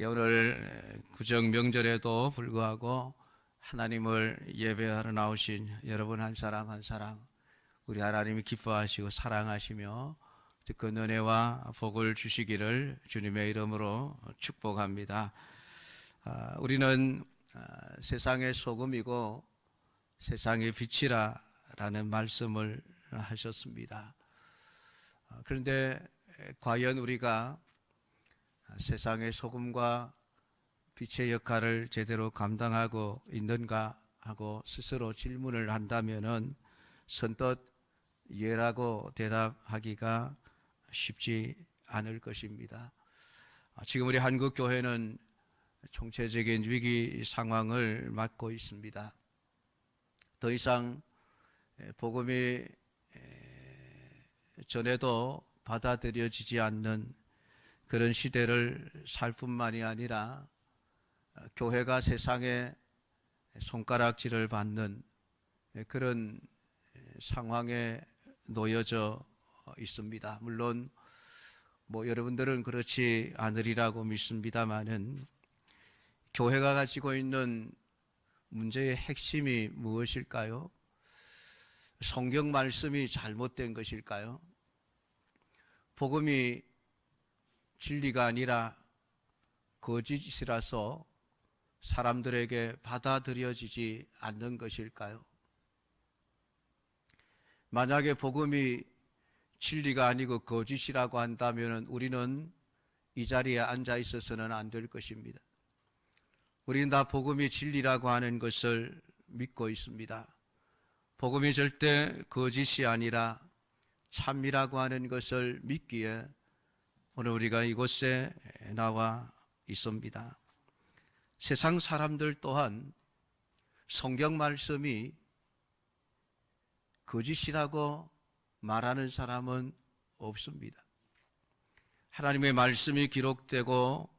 오늘 구정 명절에도 불구하고 하나님을 예배하러 나오신 여러분 한 사람 한 사람 우리 하나님이 기뻐하시고 사랑하시며 그 은혜와 복을 주시기를 주님의 이름으로 축복합니다. 우리는 세상의 소금이고 세상의 빛이라는 말씀을 하셨습니다. 그런데 과연 우리가 세상의 소금과 빛의 역할을 제대로 감당하고 있는가 하고 스스로 질문을 한다면은 선뜻 예라고 대답하기가 쉽지 않을 것입니다. 지금 우리 한국 교회는 총체적인 위기 상황을 맞고 있습니다. 더 이상 복음이 전에도 받아들여지지 않는 그런 시대를 살 뿐만이 아니라 교회가 세상에 손가락질을 받는 그런 상황에 놓여져 있습니다. 물론 여러분들은 그렇지 않으리라고 믿습니다만은 교회가 가지고 있는 문제의 핵심이 무엇일까요? 성경 말씀이 잘못된 것일까요? 복음이 진리가 아니라 거짓이라서 사람들에게 받아들여지지 않는 것일까요? 만약에 복음이 진리가 아니고 거짓이라고 한다면 우리는 이 자리에 앉아 있어서는 안 될 것입니다. 우리는 다 복음이 진리라고 하는 것을 믿고 있습니다. 복음이 절대 거짓이 아니라 참이라고 하는 것을 믿기에 오늘 우리가 이곳에 나와 있습니다. 세상 사람들 또한 성경 말씀이 거짓이라고 말하는 사람은 없습니다. 하나님의 말씀이 기록되고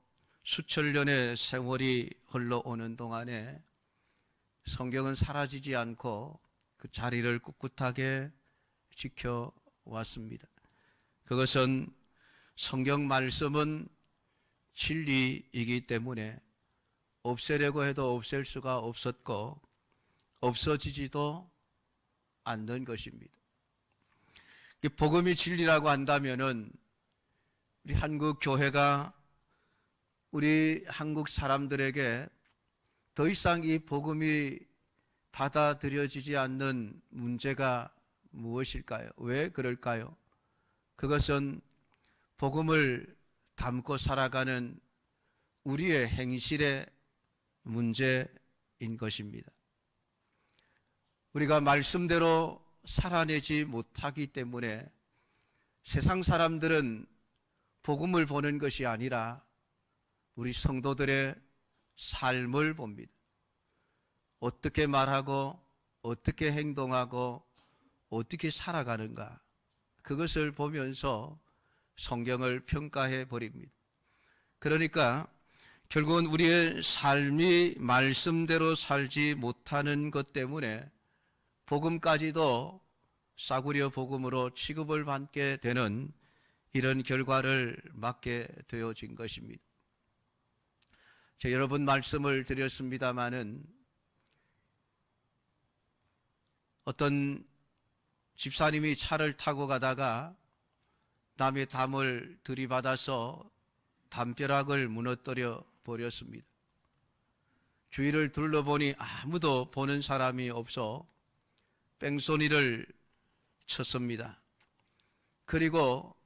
수천 년의 세월이 흘러오는 동안에 성경은 사라지지 않고 그 자리를 꿋꿋하게 지켜왔습니다. 그것은 성경 말씀은 진리이기 때문에 없애려고 해도 없앨 수가 없었고 없어지지도 않는 것입니다. 복음이 진리라고 한다면은 우리 한국 교회가 우리 한국 사람들에게 더 이상 이 복음이 받아들여지지 않는 문제가 무엇일까요? 왜 그럴까요? 그것은 복음을 담고 살아가는 우리의 행실의 문제인 것입니다. 우리가 말씀대로 살아내지 못하기 때문에 세상 사람들은 복음을 보는 것이 아니라 우리 성도들의 삶을 봅니다. 어떻게 말하고 어떻게 행동하고 어떻게 살아가는가 그것을 보면서 성경을 평가해 버립니다. 그러니까 결국은 우리의 삶이 말씀대로 살지 못하는 것 때문에 복음까지도 싸구려 복음으로 취급을 받게 되는 이런 결과를 맞게 되어진 것입니다. 제가 여러 번 말씀을 드렸습니다마는 어떤 집사님이 차를 타고 가다가 남의 담을 들이받아서 담벼락을 무너뜨려 버렸습니다. 주위를 둘러보니 아무도 보는 사람이 없어 뺑소니를 쳤습니다. 그리고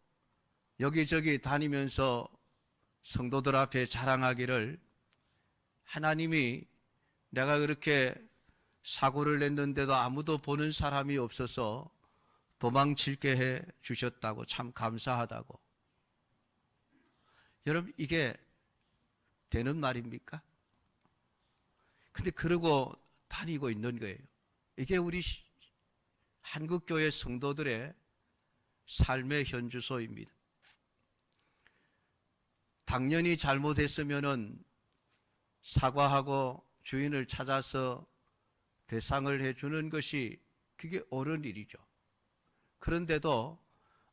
여기저기 다니면서 성도들 앞에 자랑하기를 하나님이 내가 그렇게 사고를 냈는데도 아무도 보는 사람이 없어서 도망칠게 해 주셨다고 참 감사하다고. 여러분 이게 되는 말입니까? 근데 그러고 다니고 있는 거예요. 이게 우리 한국교회 성도들의 삶의 현주소입니다. 당연히 잘못했으면은 사과하고 주인을 찾아서 배상을 해주는 것이 그게 옳은 일이죠. 그런데도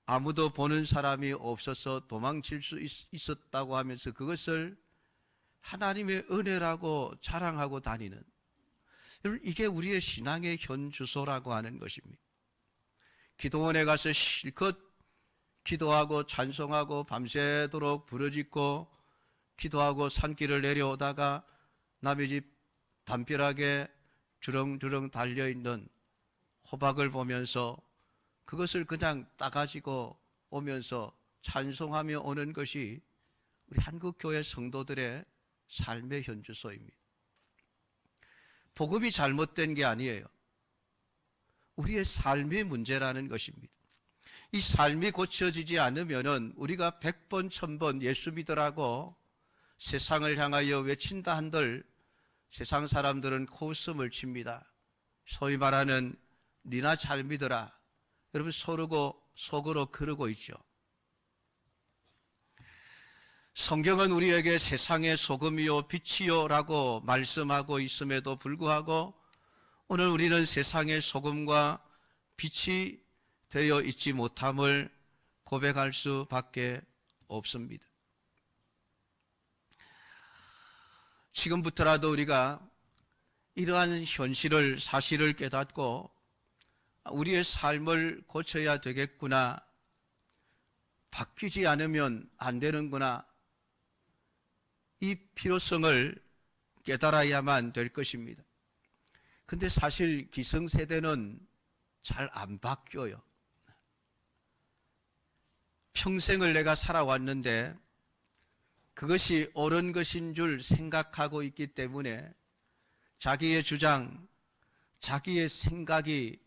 아무도 보는 사람이 없어서 도망칠 수 있었다고 하면서 그것을 하나님의 은혜라고 자랑하고 다니는, 여러분, 이게 우리의 신앙의 현주소라고 하는 것입니다. 기도원에 가서 실컷 기도하고 찬송하고 밤새도록 부르짖고 기도하고 산길을 내려오다가 남의 집 담벼락에 주렁주렁 달려있는 호박을 보면서 그것을 그냥 따가지고 오면서 찬송하며 오는 것이 우리 한국교회 성도들의 삶의 현주소입니다. 복음이 잘못된 게 아니에요. 우리의 삶의 문제라는 것입니다. 이 삶이 고쳐지지 않으면 우리가 100번 1000번 예수 믿으라고 세상을 향하여 외친다 한들 세상 사람들은 코웃음을 칩니다. 소위 말하는 니나 잘 믿어라. 여러분, 속으로 그러고 있죠. 성경은 우리에게 세상의 소금이요 빛이요 라고 말씀하고 있음에도 불구하고 오늘 우리는 세상의 소금과 빛이 되어 있지 못함을 고백할 수밖에 없습니다. 지금부터라도 우리가 이러한 현실을, 사실을 깨닫고 우리의 삶을 고쳐야 되겠구나, 바뀌지 않으면 안 되는구나, 이 필요성을 깨달아야만 될 것입니다. 근데 사실 기성세대는 잘 안 바뀌어요. 평생을 내가 살아왔는데 그것이 옳은 것인 줄 생각하고 있기 때문에 자기의 주장, 자기의 생각이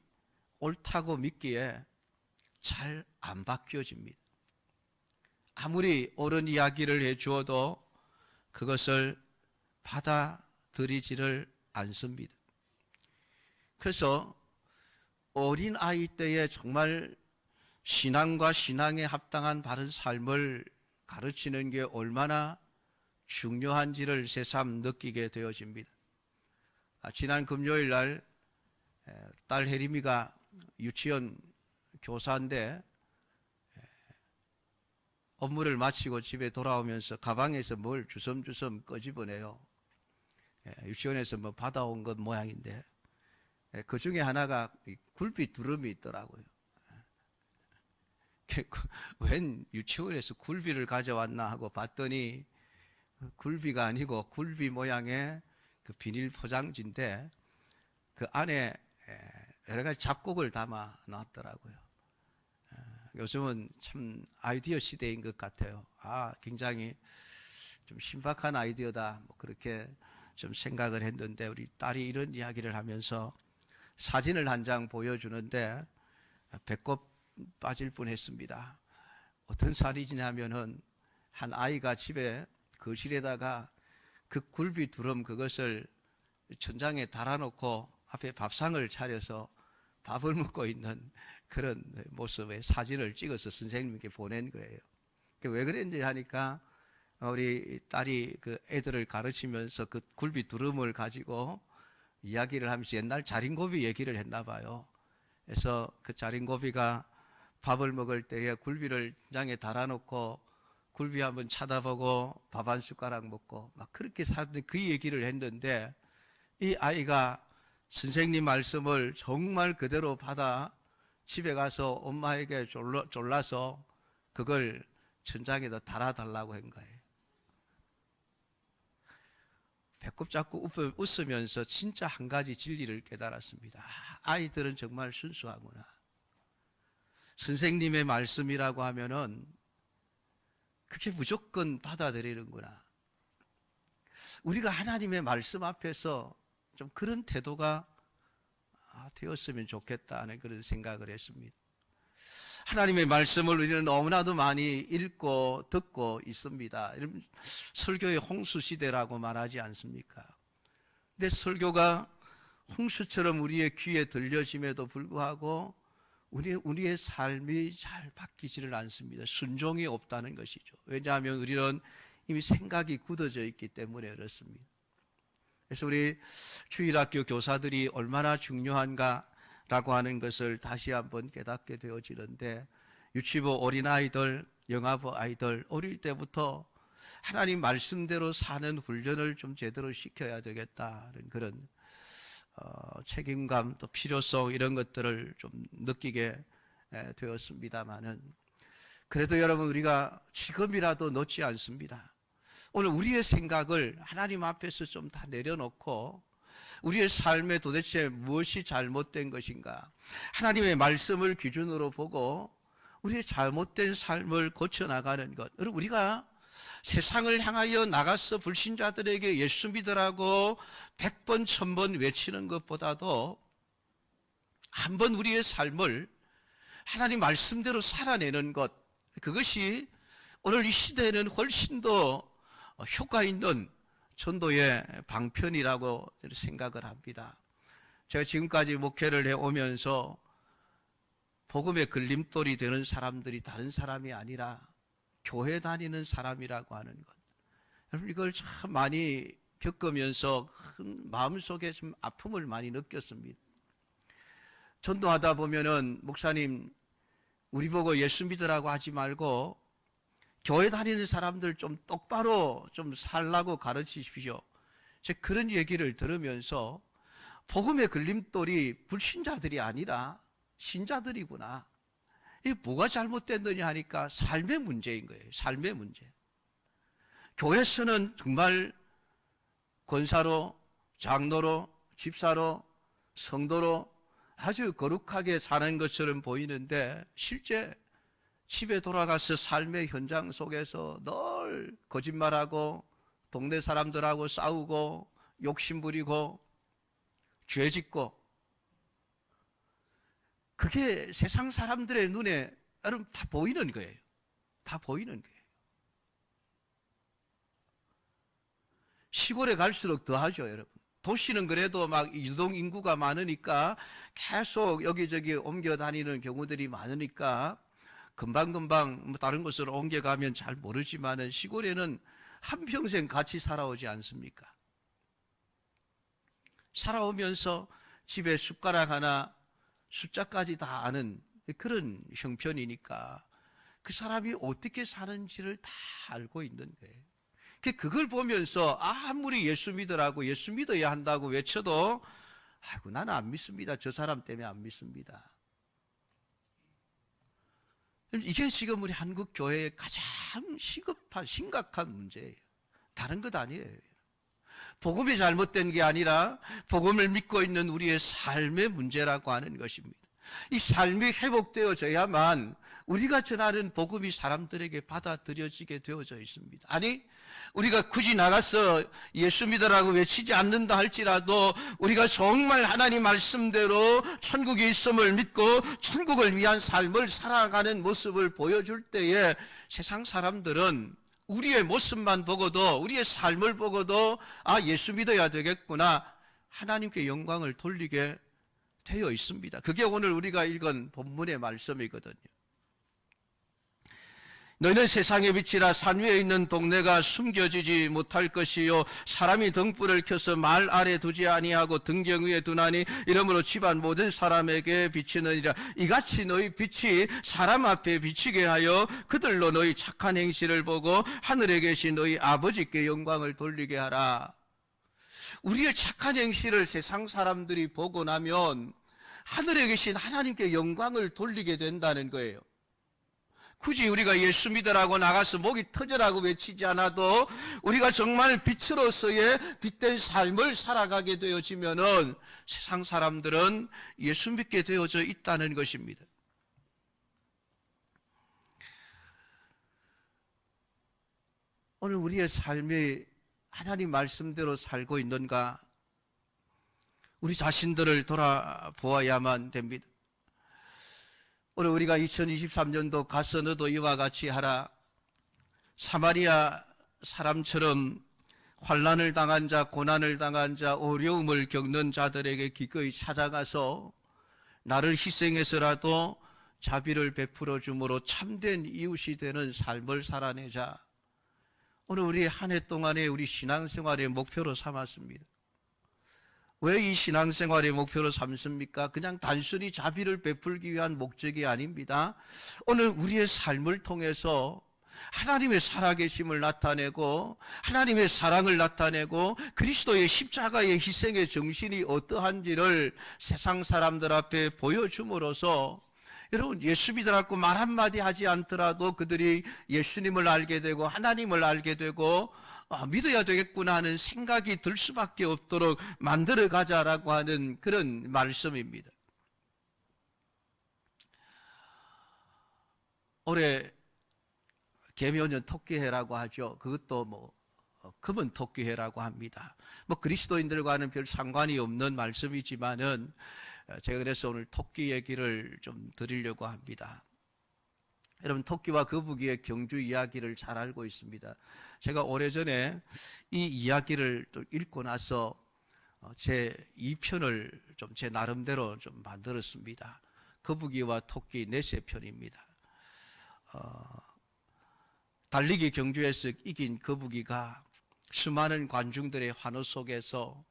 옳다고 믿기에 잘 안 바뀌어집니다. 아무리 옳은 이야기를 해주어도 그것을 받아들이지를 않습니다. 그래서 어린 아이 때에 정말 신앙과 신앙에 합당한 바른 삶을 가르치는 게 얼마나 중요한지를 새삼 느끼게 되어집니다. 지난 금요일 날 딸 혜림이가 유치원 교사인데 업무를 마치고 집에 돌아오면서 가방에서 뭘 주섬주섬 꺼집어내요. 유치원에서 뭐 받아온 것 모양인데 그 중에 하나가 굴비 두름이 있더라고요. 웬 유치원에서 굴비를 가져왔나 하고 봤더니 굴비가 아니고 굴비 모양의 그 비닐 포장지인데 그 안에 여러 가지 잡곡을 담아 놨더라고요. 요즘은 참 아이디어 시대인 것 같아요. 굉장히 좀 신박한 아이디어다, 뭐 그렇게 좀 생각을 했는데 우리 딸이 이런 이야기를 하면서 사진을 한 장 보여주는데 배꼽 빠질 뻔했습니다. 어떤 사진이냐면은 한 아이가 집에 거실에다가 그 굴비 두름 그것을 천장에 달아놓고 앞에 밥상을 차려서 밥을 먹고 있는 그런 모습의 사진을 찍어서 선생님께 보낸 거예요. 왜 그랬는지 하니까 우리 딸이 그 애들을 가르치면서 그 굴비 두름을 가지고 이야기를 하면서 옛날 자린고비 얘기를 했나 봐요. 그래서 그 자린고비가 밥을 먹을 때에 굴비를 장에 달아놓고 굴비 한번 쳐다보고 밥 한 숟가락 먹고 막 그렇게 사는 그 얘기를 했는데 이 아이가 선생님 말씀을 정말 그대로 받아 집에 가서 엄마에게 졸라서 그걸 천장에다 달아달라고 한 거예요. 배꼽 잡고 웃으면서 진짜 한 가지 진리를 깨달았습니다. 아이들은 정말 순수하구나. 선생님의 말씀이라고 하면은 그게 무조건 받아들이는구나. 우리가 하나님의 말씀 앞에서 좀 그런 태도가 되었으면 좋겠다는 그런 생각을 했습니다. 하나님의 말씀을 우리는 너무나도 많이 읽고 듣고 있습니다. 설교의 홍수 시대라고 말하지 않습니까? 근데 설교가 홍수처럼 우리의 귀에 들려짐에도 불구하고 우리의 삶이 잘 바뀌지를 않습니다. 순종이 없다는 것이죠. 왜냐하면 우리는 이미 생각이 굳어져 있기 때문에 그렇습니다. 그래서 우리 주일학교 교사들이 얼마나 중요한가라고 하는 것을 다시 한번 깨닫게 되어지는데 유치부 어린아이들, 영아부 아이들 어릴 때부터 하나님 말씀대로 사는 훈련을 좀 제대로 시켜야 되겠다는 그런 책임감 또 필요성 이런 것들을 좀 느끼게 되었습니다마는 그래도 여러분 우리가 지금이라도 늦지 않습니다. 오늘 우리의 생각을 하나님 앞에서 좀 다 내려놓고 우리의 삶에 도대체 무엇이 잘못된 것인가 하나님의 말씀을 기준으로 보고 우리의 잘못된 삶을 고쳐나가는 것. 여러분 우리가 세상을 향하여 나가서 불신자들에게 예수 믿으라고 100번 1000번 외치는 것보다도 한번 우리의 삶을 하나님 말씀대로 살아내는 것, 그것이 오늘 이 시대에는 훨씬 더 효과 있는 전도의 방편이라고 생각을 합니다. 제가 지금까지 목회를 해오면서 복음의 걸림돌이 되는 사람들이 다른 사람이 아니라 교회 다니는 사람이라고 하는 것. 여러분 이걸 참 많이 겪으면서 큰 마음속에 좀 아픔을 많이 느꼈습니다. 전도하다 보면은 목사님 우리 보고 예수 믿으라고 하지 말고 교회 다니는 사람들 좀 똑바로 좀 살라고 가르치십시오. 제가 그런 얘기를 들으면서 복음의 걸림돌이 불신자들이 아니라 신자들이구나. 이게 뭐가 잘못됐느냐 하니까 삶의 문제인 거예요. 삶의 문제. 교회에서는 정말 권사로, 장로로, 집사로, 성도로 아주 거룩하게 사는 것처럼 보이는데 실제 집에 돌아가서 삶의 현장 속에서 늘 거짓말하고 동네 사람들하고 싸우고 욕심부리고 죄짓고 그게 세상 사람들의 눈에 여러분 다 보이는 거예요. 다 보이는 거예요. 시골에 갈수록 더하죠, 여러분. 도시는 그래도 막 유동 인구가 많으니까 계속 여기저기 옮겨 다니는 경우들이 많으니까 금방금방 다른 곳으로 옮겨가면 잘 모르지만은 시골에는 한평생 같이 살아오지 않습니까? 살아오면서 집에 숟가락 하나 숫자까지 다 아는 그런 형편이니까 그 사람이 어떻게 사는지를 다 알고 있는 거예요. 그걸 보면서 아무리 예수 믿으라고 예수 믿어야 한다고 외쳐도 아이고 나는 안 믿습니다. 저 사람 때문에 안 믿습니다. 이게 지금 우리 한국 교회의 가장 시급한 심각한 문제예요. 다른 것 아니에요. 복음이 잘못된 게 아니라 복음을 믿고 있는 우리의 삶의 문제라고 하는 것입니다. 이 삶이 회복되어져야만 우리가 전하는 복음이 사람들에게 받아들여지게 되어져 있습니다. 아니 우리가 굳이 나가서 예수 믿으라고 외치지 않는다 할지라도 우리가 정말 하나님 말씀대로 천국이 있음을 믿고 천국을 위한 삶을 살아가는 모습을 보여줄 때에 세상 사람들은 우리의 모습만 보고도 우리의 삶을 보고도 아 예수 믿어야 되겠구나 하나님께 영광을 돌리게 되어 있습니다. 그게 오늘 우리가 읽은 본문의 말씀이거든요. 너희는 세상의 빛이라 산 위에 있는 동네가 숨겨지지 못할 것이요 사람이 등불을 켜서 말 아래 두지 아니하고 등경 위에 두나니 이러므로 집안 모든 사람에게 비치느니라. 이같이 너희 빛이 사람 앞에 비치게 하여 그들로 너희 착한 행실을 보고 하늘에 계신 너희 아버지께 영광을 돌리게 하라. 우리의 착한 행실을 세상 사람들이 보고 나면 하늘에 계신 하나님께 영광을 돌리게 된다는 거예요. 굳이 우리가 예수 믿으라고 나가서 목이 터져라고 외치지 않아도 우리가 정말 빛으로서의 빛된 삶을 살아가게 되어지면은 세상 사람들은 예수 믿게 되어져 있다는 것입니다. 오늘 우리의 삶이 하나님 말씀대로 살고 있는가? 우리 자신들을 돌아보아야만 됩니다. 오늘 우리가 2023년도 가서 너도 이와 같이 하라. 사마리아 사람처럼 환난을 당한 자, 고난을 당한 자, 어려움을 겪는 자들에게 기꺼이 찾아가서 나를 희생해서라도 자비를 베풀어 주므로 참된 이웃이 되는 삶을 살아내자. 오늘 우리 한 해 동안의 우리 신앙생활의 목표로 삼았습니다. 왜 이 신앙생활의 목표로 삼습니까? 그냥 단순히 자비를 베풀기 위한 목적이 아닙니다. 오늘 우리의 삶을 통해서 하나님의 살아계심을 나타내고 하나님의 사랑을 나타내고 그리스도의 십자가의 희생의 정신이 어떠한지를 세상 사람들 앞에 보여줌으로써 여러분, 예수 믿으라고 말 한마디 하지 않더라도 그들이 예수님을 알게 되고 하나님을 알게 되고 믿어야 되겠구나 하는 생각이 들 수밖에 없도록 만들어 가자라고 하는 그런 말씀입니다. 올해 개묘년 토끼해라고 하죠. 그것도 금은 토끼해라고 합니다. 그리스도인들과는 별 상관이 없는 말씀이지만은 제가 그래서 오늘 토끼 얘기를 좀 드리려고 합니다. 여러분, 토끼와 거북이의 경주 이야기를 잘 알고 있습니다. 제가 오래전에 이 이야기를 또 읽고 나서 제 2편을 좀 제 나름대로 좀 만들었습니다. 거북이와 토끼 넷의 편입니다. 달리기 경주에서 이긴 거북이가 수많은 관중들의 환호 속에서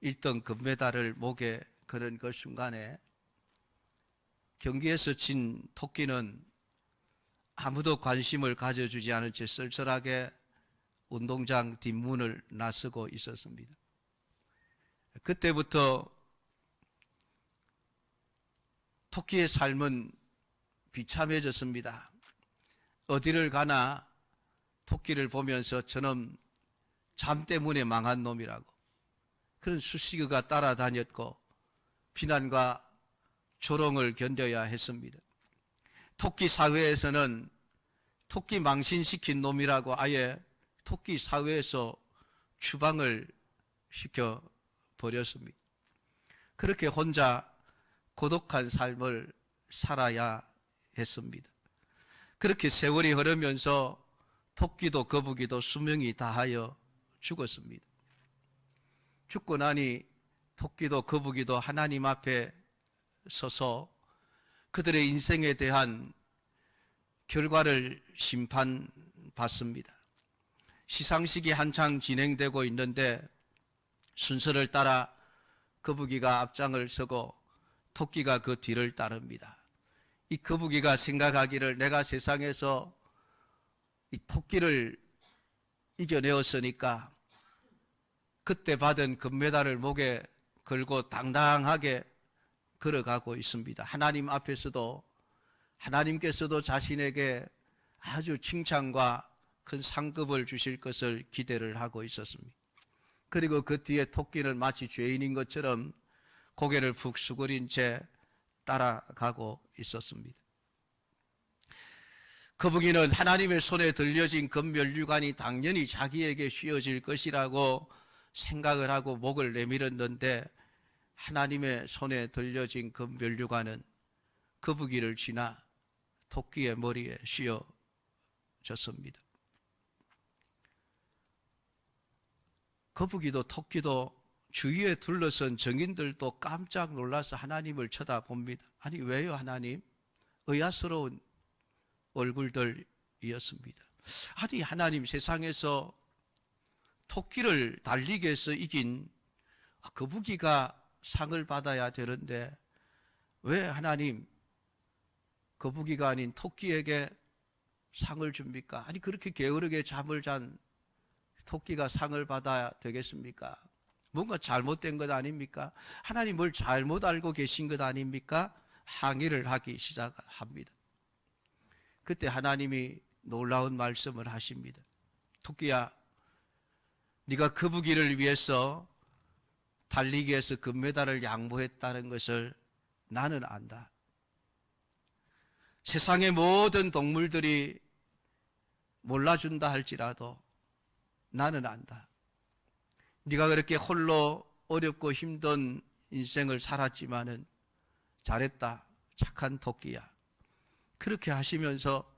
1등 금메달을 목에 거는 그 순간에 경기에서 진 토끼는 아무도 관심을 가져주지 않은 채 쓸쓸하게 운동장 뒷문을 나서고 있었습니다. 그때부터 토끼의 삶은 비참해졌습니다. 어디를 가나 토끼를 보면서 저놈 잠 때문에 망한 놈이라고 그런 수식어가 따라다녔고 비난과 조롱을 견뎌야 했습니다. 토끼 사회에서는 토끼 망신시킨 놈이라고 아예 토끼 사회에서 추방을 시켜버렸습니다. 그렇게 혼자 고독한 삶을 살아야 했습니다. 그렇게 세월이 흐르면서 토끼도 거북이도 수명이 다하여 죽었습니다. 죽고 나니 토끼도 거북이도 하나님 앞에 서서 그들의 인생에 대한 결과를 심판받습니다. 시상식이 한창 진행되고 있는데 순서를 따라 거북이가 앞장을 서고 토끼가 그 뒤를 따릅니다. 이 거북이가 생각하기를 내가 세상에서 이 토끼를 이겨내었으니까 그때 받은 금메달을 목에 걸고 당당하게 걸어가고 있습니다. 하나님 앞에서도 하나님께서도 자신에게 아주 칭찬과 큰 상급을 주실 것을 기대를 하고 있었습니다. 그리고 그 뒤에 토끼는 마치 죄인인 것처럼 고개를 푹 수그린 채 따라가고 있었습니다. 거북이는 하나님의 손에 들려진 금면류관이 당연히 자기에게 휘어질 것이라고 생각을 하고 목을 내밀었는데 하나님의 손에 들려진 금면류관은 거북이를 지나 토끼의 머리에 씌어졌습니다. 거북이도 토끼도 주위에 둘러선 정인들도 깜짝 놀라서 하나님을 쳐다봅니다. 아니 왜요 하나님? 의아스러운 얼굴들이었습니다. 아니 하나님, 세상에서 토끼를 달리게 해서 이긴 거북이가 상을 받아야 되는데 왜 하나님 거북이가 아닌 토끼에게 상을 줍니까? 아니 그렇게 게으르게 잠을 잔 토끼가 상을 받아야 되겠습니까? 뭔가 잘못된 것 아닙니까? 하나님 뭘 잘못 알고 계신 것 아닙니까? 항의를 하기 시작합니다. 그때 하나님이 놀라운 말씀을 하십니다. 토끼야, 네가 거북이를 위해서 달리기에서 금메달을 양보했다는 것을 나는 안다. 세상의 모든 동물들이 몰라준다 할지라도 나는 안다. 네가 그렇게 홀로 어렵고 힘든 인생을 살았지만은 잘했다. 착한 토끼야. 그렇게 하시면서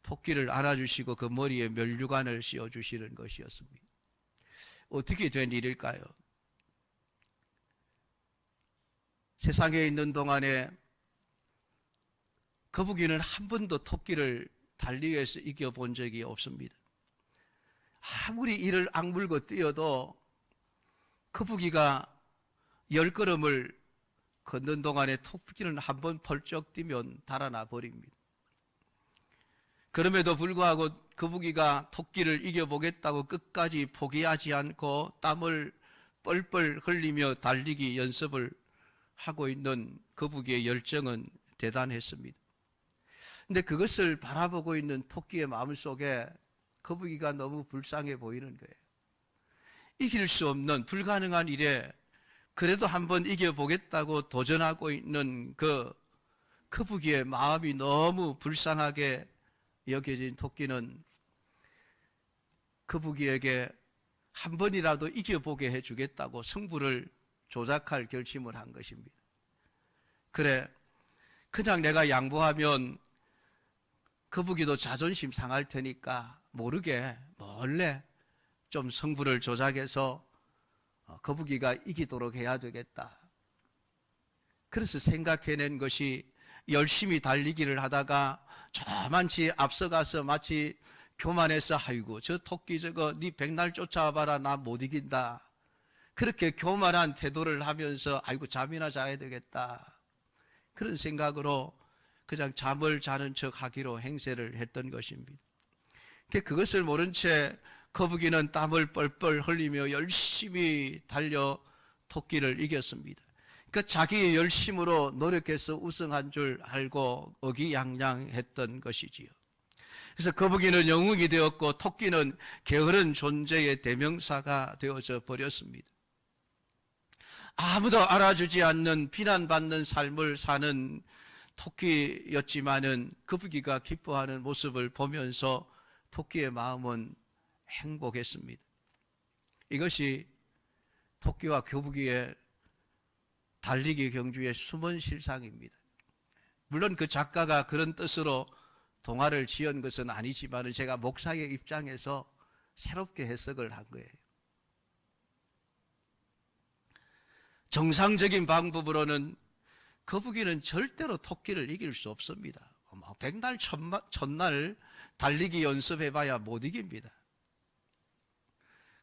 토끼를 안아주시고 그 머리에 면류관을 씌워주시는 것이었습니다. 어떻게 된 일일까요? 세상에 있는 동안에 거북이는 한 번도 토끼를 달리기에서 이겨본 적이 없습니다. 아무리 이를 악물고 뛰어도 거북이가 10걸음을 걷는 동안에 토끼는 한 번 펄쩍 뛰면 달아나 버립니다. 그럼에도 불구하고 거북이가 토끼를 이겨보겠다고 끝까지 포기하지 않고 땀을 뻘뻘 흘리며 달리기 연습을 하고 있는 거북이의 열정은 대단했습니다. 근데 그것을 바라보고 있는 토끼의 마음속에 거북이가 너무 불쌍해 보이는 거예요. 이길 수 없는 불가능한 일에 그래도 한번 이겨보겠다고 도전하고 있는 그 거북이의 마음이 너무 불쌍하게 여겨진 토끼는 거북이에게 한 번이라도 이겨보게 해주겠다고 승부를 조작할 결심을 한 것입니다. 그래, 그냥 내가 양보하면 거북이도 자존심 상할 테니까 모르게 몰래 좀 승부를 조작해서 거북이가 이기도록 해야 되겠다. 그래서 생각해낸 것이 열심히 달리기를 하다가 저만치 앞서가서 마치 교만해서 아이고 저 토끼 저거 네 백날 쫓아와봐라 나 못 이긴다. 그렇게 교만한 태도를 하면서 아이고 잠이나 자야 되겠다. 그런 생각으로 그냥 잠을 자는 척 하기로 행세를 했던 것입니다. 그것을 모른 채 거북이는 땀을 뻘뻘 흘리며 열심히 달려 토끼를 이겼습니다. 자기의 열심으로 노력해서 우승한 줄 알고 의기양양했던 것이지요. 그래서 거북이는 영웅이 되었고 토끼는 게으른 존재의 대명사가 되어져 버렸습니다. 아무도 알아주지 않는 비난받는 삶을 사는 토끼였지만은 거북이가 기뻐하는 모습을 보면서 토끼의 마음은 행복했습니다. 이것이 토끼와 거북이의 달리기 경주의 숨은 실상입니다. 물론 그 작가가 그런 뜻으로 동화를 지은 것은 아니지만 제가 목사의 입장에서 새롭게 해석을 한 거예요. 정상적인 방법으로는 거북이는 절대로 토끼를 이길 수 없습니다. 백날 천날 달리기 연습해봐야 못 이깁니다.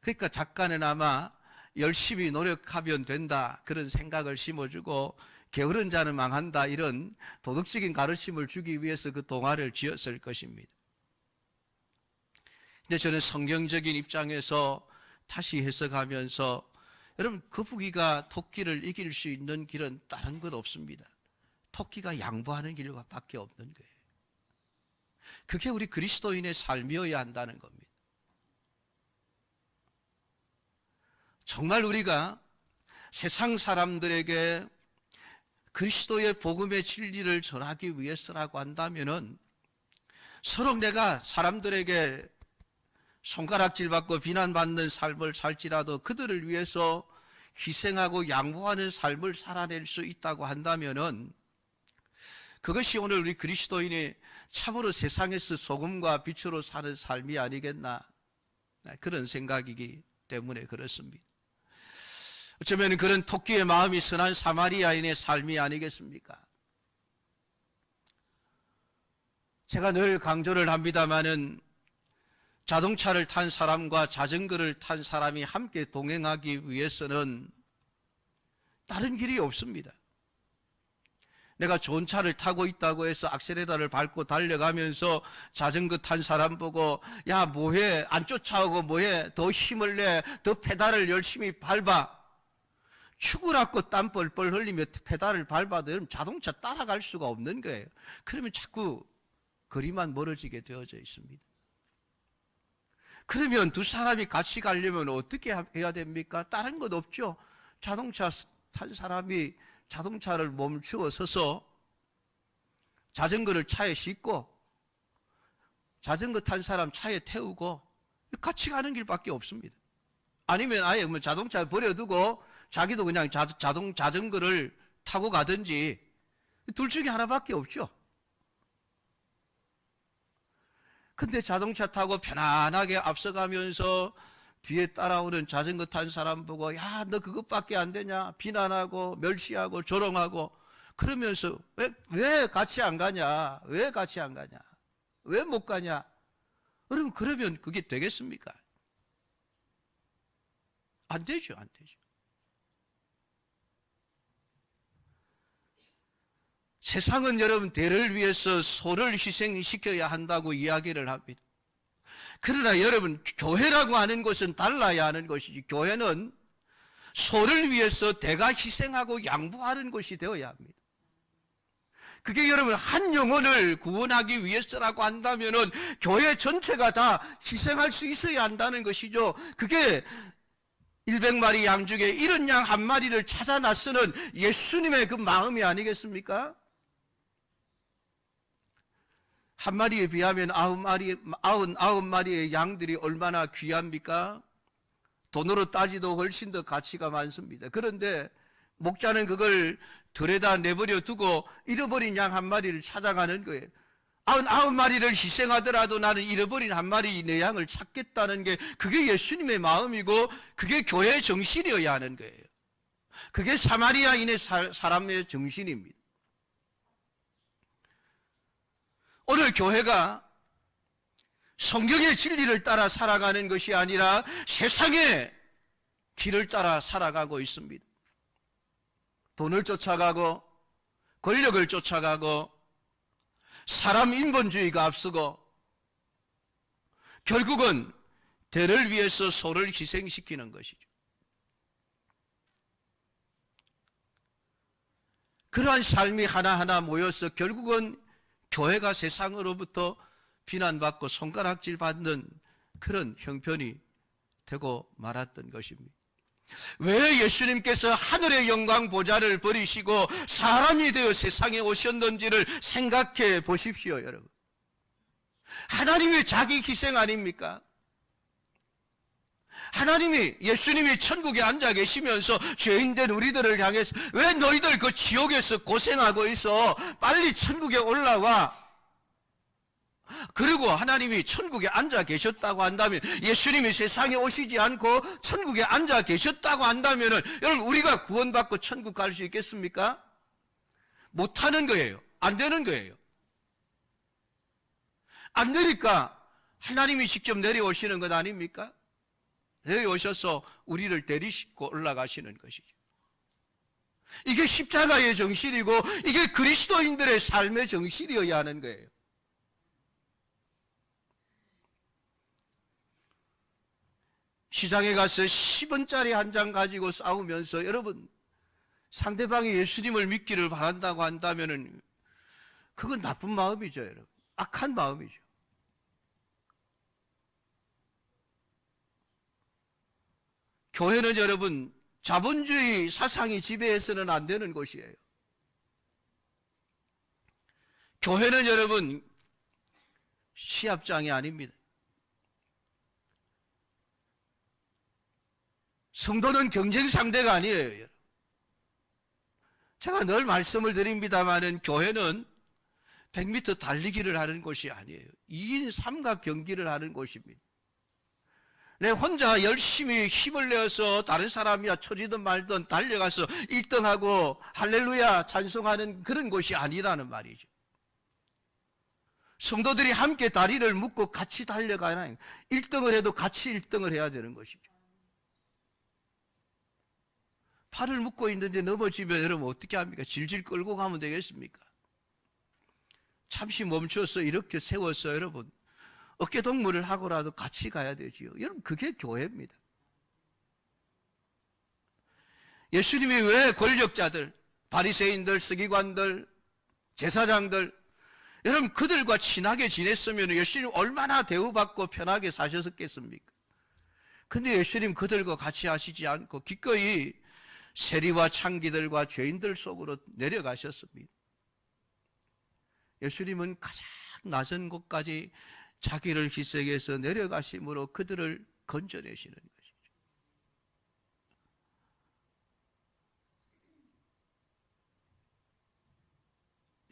그러니까 작가는 아마 열심히 노력하면 된다 그런 생각을 심어주고 게으른 자는 망한다 이런 도덕적인 가르침을 주기 위해서 그 동화를 지었을 것입니다. 근데 저는 성경적인 입장에서 다시 해석하면서 여러분 거북이가 토끼를 이길 수 있는 길은 다른 것 없습니다. 토끼가 양보하는 길밖에 없는 거예요. 그게 우리 그리스도인의 삶이어야 한다는 겁니다. 정말 우리가 세상 사람들에게 그리스도의 복음의 진리를 전하기 위해서라고 한다면은 서로 내가 사람들에게 손가락질 받고 비난받는 삶을 살지라도 그들을 위해서 희생하고 양보하는 삶을 살아낼 수 있다고 한다면은 그것이 오늘 우리 그리스도인이 참으로 세상에서 소금과 빛으로 사는 삶이 아니겠나 그런 생각이기 때문에 그렇습니다. 어쩌면 그런 토끼의 마음이 선한 사마리아인의 삶이 아니겠습니까? 제가 늘 강조를 합니다마는 자동차를 탄 사람과 자전거를 탄 사람이 함께 동행하기 위해서는 다른 길이 없습니다. 내가 좋은 차를 타고 있다고 해서 악셀레라를 밟고 달려가면서 자전거 탄 사람 보고 야 뭐해 안 쫓아오고 뭐해 더 힘을 내 더 페달을 열심히 밟아 죽으라고 땀 뻘뻘 흘리며 페달을 밟아도 자동차 따라갈 수가 없는 거예요. 그러면 자꾸 거리만 멀어지게 되어져 있습니다. 그러면 두 사람이 같이 가려면 어떻게 해야 됩니까? 다른 것 없죠. 자동차 탄 사람이 자동차를 멈추어 서서 자전거를 차에 싣고 자전거 탄 사람 차에 태우고 같이 가는 길밖에 없습니다. 아니면 아예 자동차 버려두고 자기도 그냥 자전거를 타고 가든지 둘 중에 하나밖에 없죠. 근데 자동차 타고 편안하게 앞서가면서 뒤에 따라오는 자전거 탄 사람 보고 야, 너 그것밖에 안 되냐? 비난하고 멸시하고 조롱하고 그러면서 왜 같이 안 가냐? 왜 같이 안 가냐? 왜 못 가냐? 여러분 그러면 그게 되겠습니까? 안 되죠, 안 되죠. 세상은 여러분 대를 위해서 소를 희생시켜야 한다고 이야기를 합니다. 그러나 여러분 교회라고 하는 것은 달라야 하는 것이지, 교회는 소를 위해서 대가 희생하고 양보하는 것이 되어야 합니다. 그게 여러분 한 영혼을 구원하기 위해서라고 한다면은 교회 전체가 다 희생할 수 있어야 한다는 것이죠. 그게 100마리 양 중에 이런 양 한 마리를 찾아 나서는 예수님의 그 마음이 아니겠습니까? 한 마리에 비하면 99마리의 양들이 얼마나 귀합니까? 돈으로 따지도 훨씬 더 가치가 많습니다. 그런데 목자는 그걸 들에다 내버려 두고 잃어버린 양 한 마리를 찾아가는 거예요. 99마리를 희생하더라도 나는 잃어버린 한 마리 내 양을 찾겠다는 게, 그게 예수님의 마음이고 그게 교회의 정신이어야 하는 거예요. 그게 사마리아인의 사람의 정신입니다. 오늘 교회가 성경의 진리를 따라 살아가는 것이 아니라 세상의 길을 따라 살아가고 있습니다. 돈을 쫓아가고 권력을 쫓아가고 사람 인본주의가 앞서고 결국은 대를 위해서 소를 희생시키는 것이죠. 그러한 삶이 하나하나 모여서 결국은 교회가 세상으로부터 비난받고 손가락질 받는 그런 형편이 되고 말았던 것입니다. 왜 예수님께서 하늘의 영광 보좌를 버리시고 사람이 되어 세상에 오셨는지를 생각해 보십시오, 여러분. 하나님의 자기 희생 아닙니까? 하나님이, 예수님이 천국에 앉아 계시면서 죄인된 우리들을 향해서 왜 너희들 그 지옥에서 고생하고 있어? 빨리 천국에 올라와. 그리고 하나님이 천국에 앉아 계셨다고 한다면, 예수님이 세상에 오시지 않고 천국에 앉아 계셨다고 한다면 여러분 우리가 구원받고 천국 갈 수 있겠습니까? 못하는 거예요. 안 되는 거예요. 안 되니까 하나님이 직접 내려오시는 것 아닙니까? 내려오셔서 우리를 데리시고 올라가시는 것이죠. 이게 십자가의 정신이고 이게 그리스도인들의 삶의 정신이어야 하는 거예요. 시장에 가서 10원짜리 한 장 가지고 싸우면서 여러분 상대방이 예수님을 믿기를 바란다고 한다면 그건 나쁜 마음이죠, 여러분. 악한 마음이죠. 교회는 여러분 자본주의 사상이 지배해서는 안 되는 곳이에요. 교회는 여러분 시합장이 아닙니다. 성도는 경쟁 상대가 아니에요. 제가 늘 말씀을 드립니다마는 교회는 100m 달리기를 하는 곳이 아니에요. 2인 삼각 경기를 하는 곳입니다. 내 혼자 열심히 힘을 내어서 다른 사람이야 쳐지든 말든 달려가서 1등하고 할렐루야 찬송하는 그런 곳이 아니라는 말이죠. 성도들이 함께 다리를 묶고 같이 달려가야 1등을 해도 같이 1등을 해야 되는 것이죠. 팔을 묶고 있는데 넘어지면 여러분 어떻게 합니까? 질질 끌고 가면 되겠습니까? 잠시 멈춰서 이렇게 세워서 여러분 어깨동무를 하고라도 같이 가야 되지요. 여러분 그게 교회입니다. 예수님이 왜 권력자들, 바리새인들, 서기관들, 제사장들, 여러분 그들과 친하게 지냈으면 예수님 얼마나 대우받고 편하게 사셨겠습니까? 근데 예수님 그들과 같이 하시지 않고 기꺼이 세리와 창기들과 죄인들 속으로 내려가셨습니다. 예수님은 가장 낮은 곳까지 자기를 희생해서 내려가심으로 그들을 건져내시는 것이죠.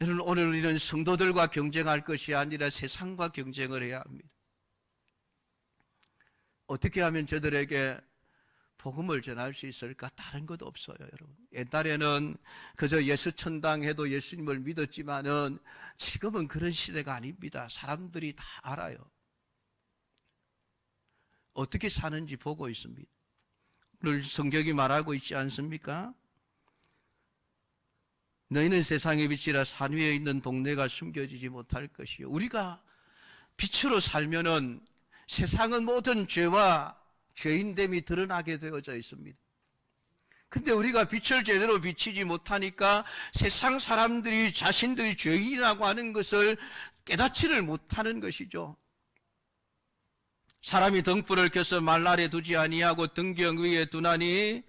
여러분 오늘 우리는 성도들과 경쟁할 것이 아니라 세상과 경쟁을 해야 합니다. 어떻게 하면 저들에게 복음을 전할 수 있을까? 다른 것 없어요, 여러분. 옛날에는 그저 예수천당해도 예수님을 믿었지만은 지금은 그런 시대가 아닙니다. 사람들이 다 알아요. 어떻게 사는지 보고 있습니다. 오늘 성경이 말하고 있지 않습니까? 너희는 세상의 빛이라 산 위에 있는 동네가 숨겨지지 못할 것이요. 우리가 빛으로 살면은 세상은 모든 죄와 죄인됨이 드러나게 되어져 있습니다. 근데 우리가 빛을 제대로 비치지 못하니까 세상 사람들이 자신들이 죄인이라고 하는 것을 깨닫지를 못하는 것이죠. 사람이 등불을 켜서 말 아래 두지 아니하고 등경 위에 두나니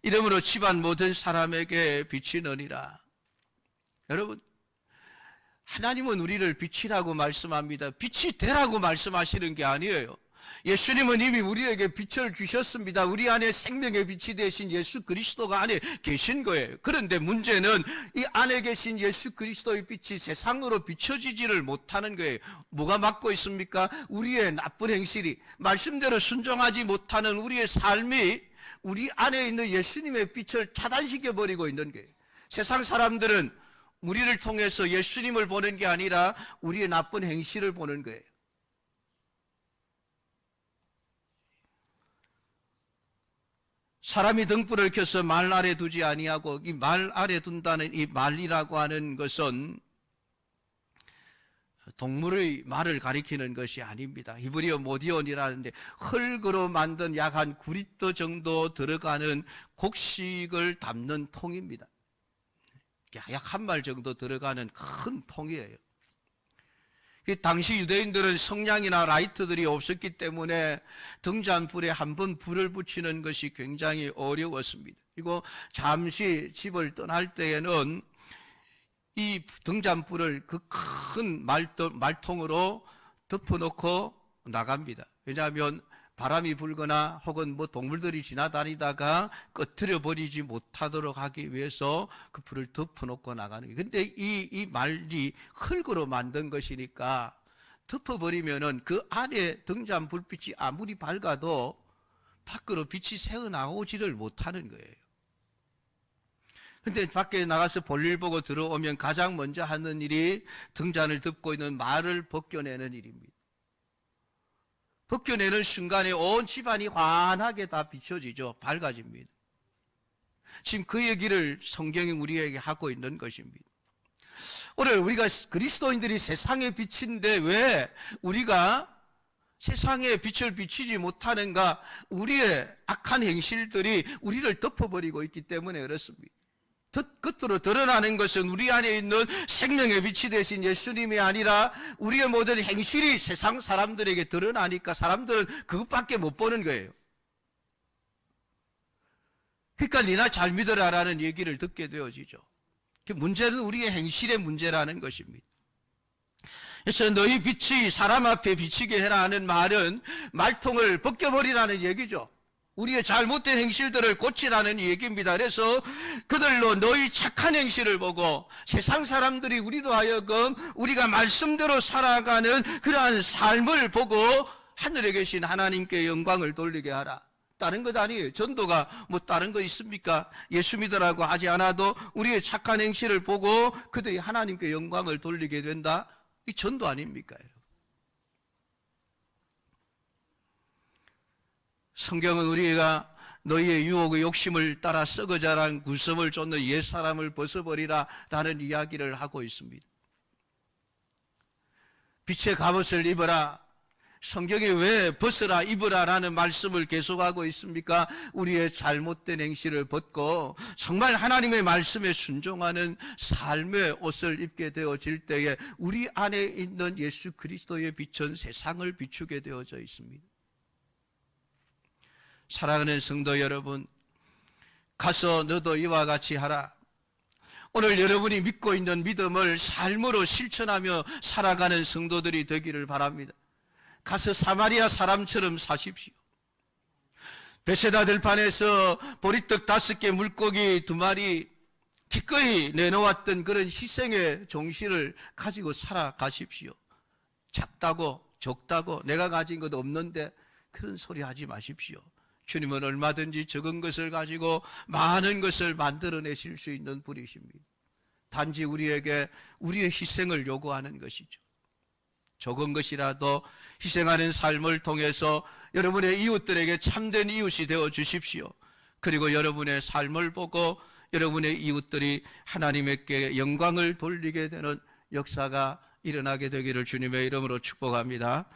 이러므로 집안 모든 사람에게 비치느니라. 여러분, 하나님은 우리를 빛이라고 말씀합니다. 빛이 되라고 말씀하시는 게 아니에요. 예수님은 이미 우리에게 빛을 주셨습니다. 우리 안에 생명의 빛이 되신 예수 그리스도가 안에 계신 거예요. 그런데 문제는 이 안에 계신 예수 그리스도의 빛이 세상으로 비춰지지를 못하는 거예요. 뭐가 막고 있습니까? 우리의 나쁜 행실이, 말씀대로 순종하지 못하는 우리의 삶이 우리 안에 있는 예수님의 빛을 차단시켜버리고 있는 거예요. 세상 사람들은 우리를 통해서 예수님을 보는 게 아니라 우리의 나쁜 행실을 보는 거예요. 사람이 등불을 켜서 말 아래 두지 아니하고, 이 말 아래 둔다는 이 말이라고 하는 것은 동물의 말을 가리키는 것이 아닙니다. 히브리어 모디온이라는데 흙으로 만든 약 한 9리터 정도 들어가는 곡식을 담는 통입니다. 약 한 말 정도 들어가는 큰 통이에요. 당시 유대인들은 성냥이나 라이터들이 없었기 때문에 등잔불에 한 번 불을 붙이는 것이 굉장히 어려웠습니다. 그리고 잠시 집을 떠날 때에는 이 등잔불을 그 큰 말통으로 덮어놓고 나갑니다. 왜냐하면 바람이 불거나 혹은 동물들이 지나다니다가 꺼뜨려 버리지 못하도록 하기 위해서 그 불을 덮어놓고 나가는 거예요. 근데 이 말이 흙으로 만든 것이니까 덮어버리면은 그 안에 등잔 불빛이 아무리 밝아도 밖으로 빛이 새어나오지를 못하는 거예요. 근데 밖에 나가서 볼일 보고 들어오면 가장 먼저 하는 일이 등잔을 덮고 있는 말을 벗겨내는 일입니다. 벗겨내는 순간에 온 집안이 환하게 다 비춰지죠. 밝아집니다. 지금 그 얘기를 성경이 우리에게 하고 있는 것입니다. 오늘 우리가 그리스도인들이 세상의 빛인데 왜 우리가 세상에 빛을 비치지 못하는가? 우리의 악한 행실들이 우리를 덮어버리고 있기 때문에 그렇습니다. 겉으로 드러나는 것은 우리 안에 있는 생명의 빛이 되신 예수님이 아니라 우리의 모든 행실이 세상 사람들에게 드러나니까 사람들은 그것밖에 못 보는 거예요. 그러니까 니나 잘 믿어라라는 얘기를 듣게 되어지죠. 문제는 우리의 행실의 문제라는 것입니다. 그래서 너희 빛이 사람 앞에 비치게 해라 하는 말은 말통을 벗겨버리라는 얘기죠. 우리의 잘못된 행실들을 고치라는 얘기입니다. 그래서 그들로 너희 착한 행실을 보고 세상 사람들이 우리로 하여금 우리가 말씀대로 살아가는 그러한 삶을 보고 하늘에 계신 하나님께 영광을 돌리게 하라. 다른 것 아니에요. 전도가 뭐 다른 거 있습니까? 예수 믿으라고 하지 않아도 우리의 착한 행실을 보고 그들이 하나님께 영광을 돌리게 된다. 이 전도 아닙니까? 성경은 우리가 너희의 유혹의 욕심을 따라 썩어 자란 구섬을 쫓는 옛사람을 벗어버리라 라는 이야기를 하고 있습니다. 빛의 갑옷을 입어라. 성경에 왜 벗어라 입으라 라는 말씀을 계속하고 있습니까? 우리의 잘못된 행실을 벗고 정말 하나님의 말씀에 순종하는 삶의 옷을 입게 되어질 때에 우리 안에 있는 예수 그리스도의 빛은 세상을 비추게 되어져 있습니다. 사랑하는 성도 여러분, 가서 너도 이와 같이 하라. 오늘 여러분이 믿고 있는 믿음을 삶으로 실천하며 살아가는 성도들이 되기를 바랍니다. 가서 사마리아 사람처럼 사십시오. 베세다 들판에서 보리떡 5개, 물고기 2마리 기꺼이 내놓았던 그런 희생의 정신을 가지고 살아가십시오. 작다고 적다고 내가 가진 것 없는데 그런 소리 하지 마십시오. 주님은 얼마든지 적은 것을 가지고 많은 것을 만들어내실 수 있는 분이십니다. 단지 우리에게 우리의 희생을 요구하는 것이죠. 적은 것이라도 희생하는 삶을 통해서 여러분의 이웃들에게 참된 이웃이 되어 주십시오. 그리고 여러분의 삶을 보고 여러분의 이웃들이 하나님께 영광을 돌리게 되는 역사가 일어나게 되기를 주님의 이름으로 축복합니다.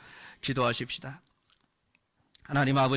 기도하십시다. 하나님 아버지,